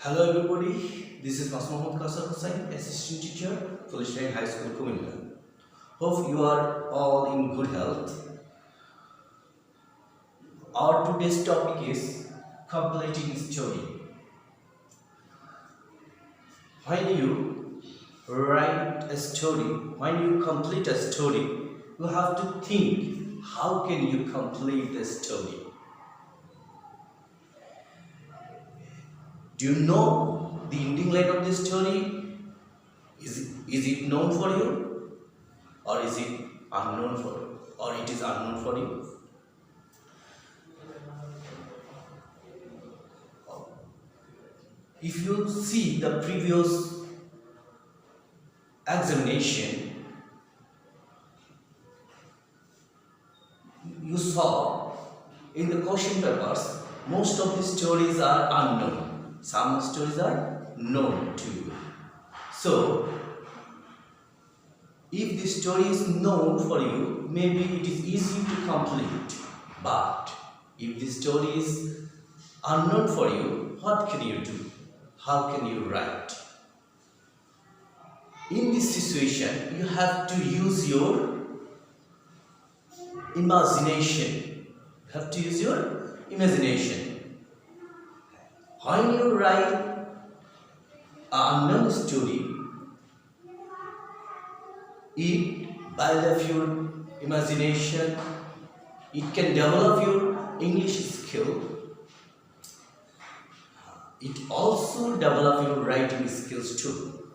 Hello everybody, this is Mohammad Kasar Hussain, Assistant Teacher, Police Line High School, Cumilla. Hope you are all in good health. Our today's topic is completing story. When you write a story, when you complete a story, you have to think how can you complete the story. Do you know the ending line of this story? Is it known for you? Or is it unknown for you? Or it is unknown for you? If you see the previous examination, you saw in the question papers, most of the stories are unknown. Some stories are known to you. So, if the story is known for you, maybe it is easy to complete. But if the story is unknown for you, what can you do? How can you write? In this situation, you have to use your imagination. You have to use your imagination. When you write an unknown story, by your imagination, it can develop your English skill. It also develop your writing skills too.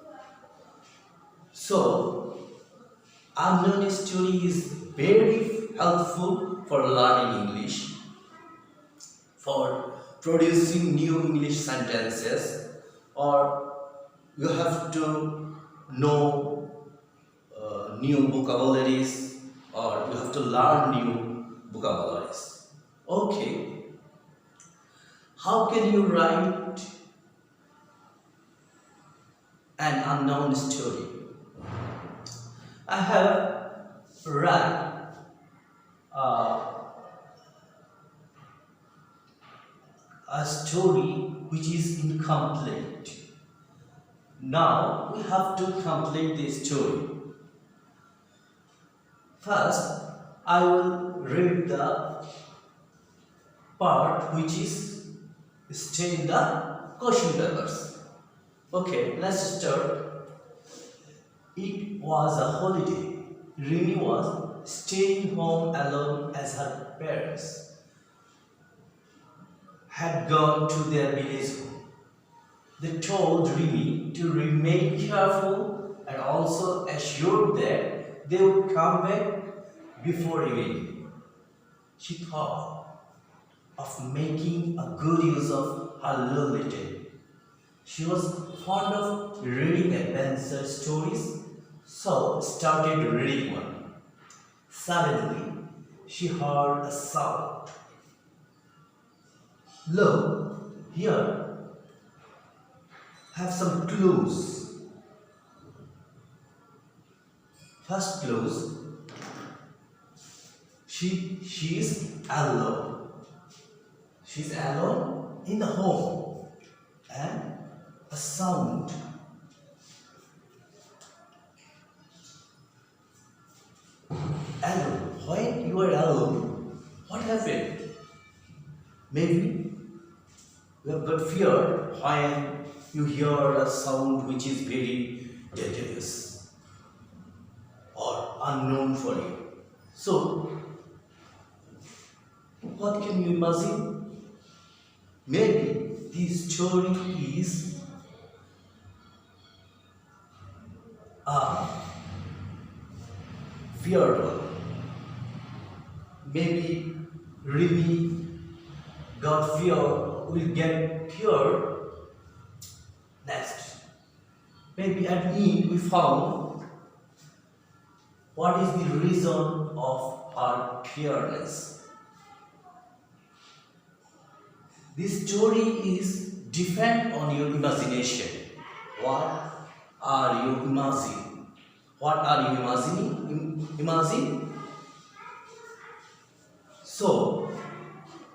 So, unknown story is very helpful for learning English, for producing new English sentences, or you have to know new vocabularies, or you have to learn new vocabularies. Okay, how can you write an unknown story? I have read a story which is incomplete. Now we have to complete this story. First, I will read the part which is stay in the question papers. Okay, let's start. It was a holiday. Rini was staying home alone as her parents had gone to their village home. They told Rini to remain careful and also assured that they would come back before evening. She thought of making a good use of her lonely day. She was fond of reading adventure stories, so started reading one. Suddenly, she heard a sound. Look, here, have some clues. First clues, she is alone. She's alone in the home. And a sound. Alone. When you are alone, what happened? Maybe you have got fear when you hear a sound which is very dangerous or unknown for you. So, what can you imagine? Maybe this story is a feared one. Maybe Rimi got fear, will get fear next. Maybe at the end we found what is the reason of our fearless. This story is depend on your imagination. What are you imagining? What are you imagining? Imagine. So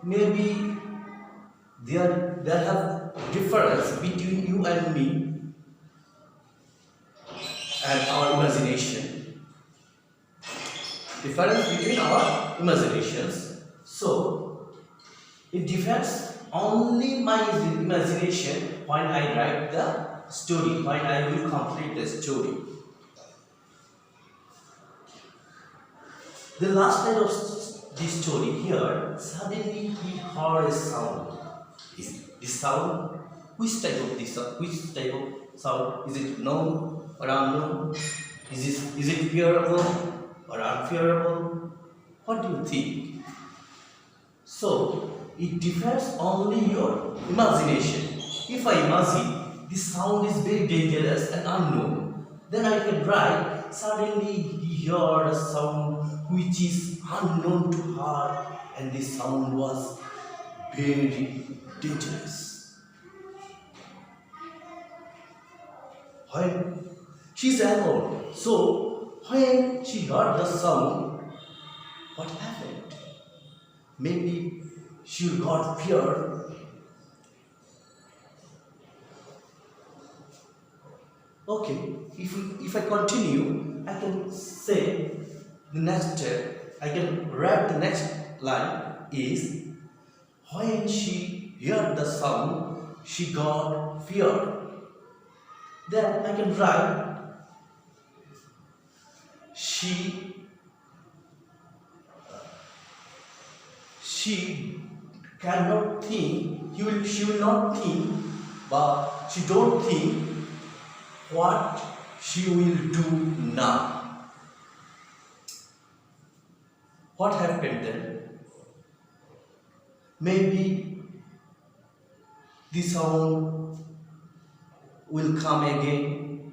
maybe there have difference between you and me and our imagination. Difference between our imaginations. So it depends only my imagination when I write the story, when I will complete the story. The last line of this story here, suddenly he heard a sound. Is this sound? Which type of sound? Is it known or unknown? Is it fearable or unfearable? What do you think? So it differs only your imagination. If I imagine this sound is very dangerous and unknown, then I can write suddenly he heard a sound which is unknown to her, and this sound was very dangerous. When she's alone, so when she heard the sound, what happened? Maybe she got fear. Okay, if I continue, I can say the next step, I can write the next line is, when she heard the sound, she got fear. Then I can write, she cannot think, she will not think, but she don't think what she will do now. What happened then? Maybe the sound will come again.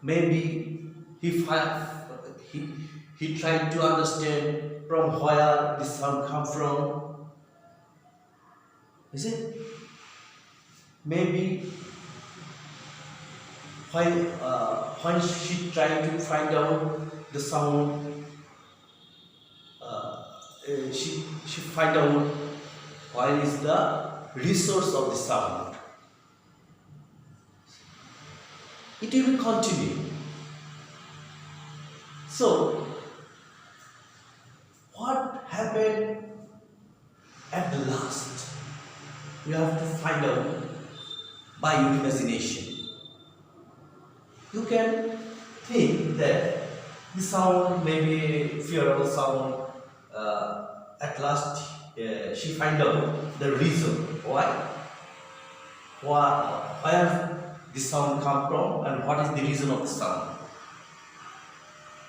Maybe he tried to understand from where the sound come from. Is it? Maybe when she tried to find out the sound, she find out what is the resource of the sound. It will continue. So, what happened at the last? You have to find out by your imagination. You can think that the sound may be fearful sound. At last, she find out the reason where the sound come from and what is the reason of the sound.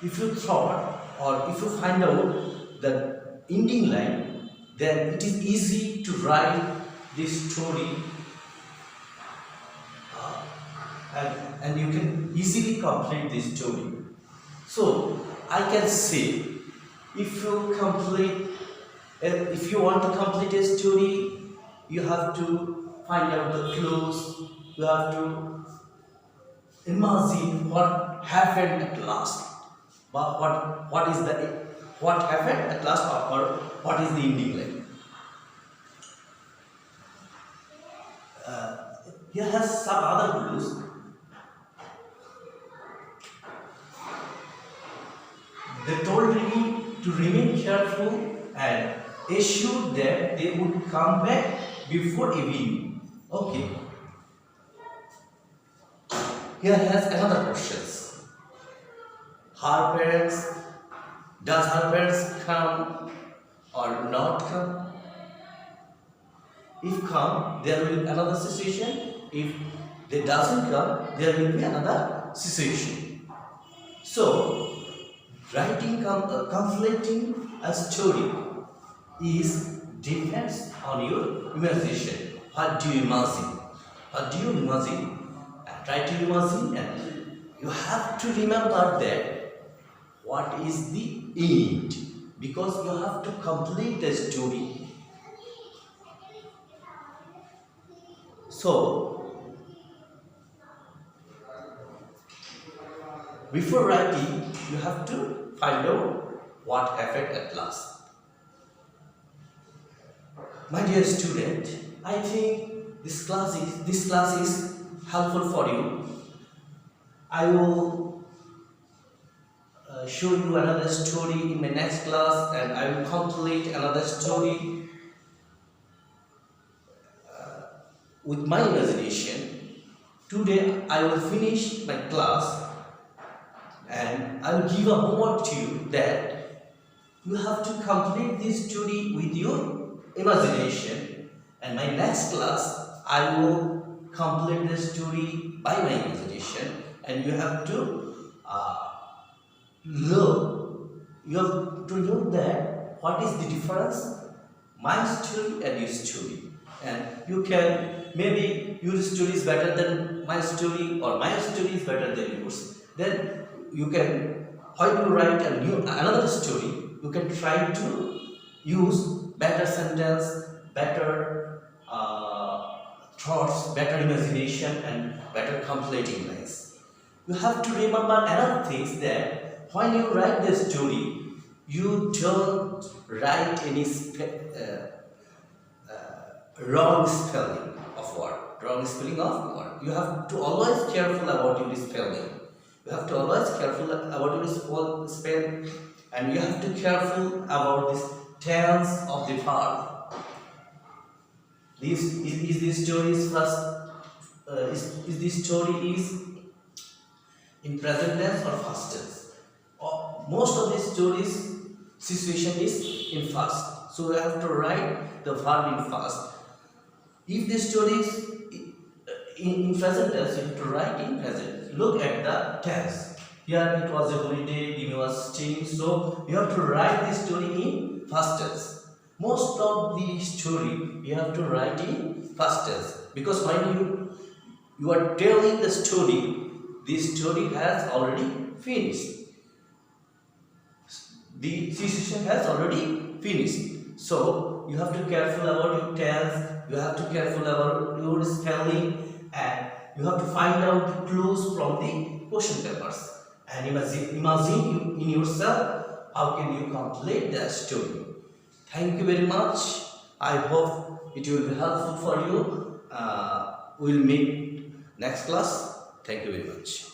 If you thought or if you find out the ending line, then it is easy to write this story, and you can easily complete this story. So I can say, if you want to complete a story, you have to find out the clues. You have to imagine what happened at last. But what happened at last, or what is the ending like? Here has some other clues. They told me to remain careful and assured that they would come back before evening. Okay. Here has another question. Does her parents come or not come? If come, there will be another situation. If they doesn't come, there will be another situation. So, writing conflicting a story is depends on your imagination. What do you imagine? What do you imagine? And try to imagine, and you have to remember that what is the end, because you have to complete the story. So, before writing, you have to find out what happened at last. My dear student, I think this class is helpful for you. I will show you another story in my next class, and I will complete another story with my imagination. Today I will finish my class, and I will give a homework to you that you have to complete this story with your imagination, and my next class I will complete the story by my imagination, and you have to know that what is the difference my story and your story. And you can, maybe your story is better than my story, or my story is better than yours. Then you can, while you write another story, you can try to use better sentence, better thoughts, better imagination, and better completing lines. You have to remember another thing, that when you write the story, you don't write any wrong spelling of word. You have to always careful about your spelling. You have to always careful about your spelling, and you have to careful about this tense of the verb. This story is first. Is this story is in present tense or past tense? Most of these stories situation is in past, so we have to write the verb in past. If the story is in present tense, you have to write in present. Look at the tense. Here it was a holiday, Dimi was staying, so you have to write the story in past tense. Most of the story you have to write in past tense, because when you are telling the story, this story has already finished. The situation has already finished. So you have to be careful about your tense, you have to be careful about your spelling, and you have to find out the clues from the question papers. And imagine in yourself how can you complete the story. Thank you very much. I hope it will be helpful for you. We'll meet next class. Thank you very much.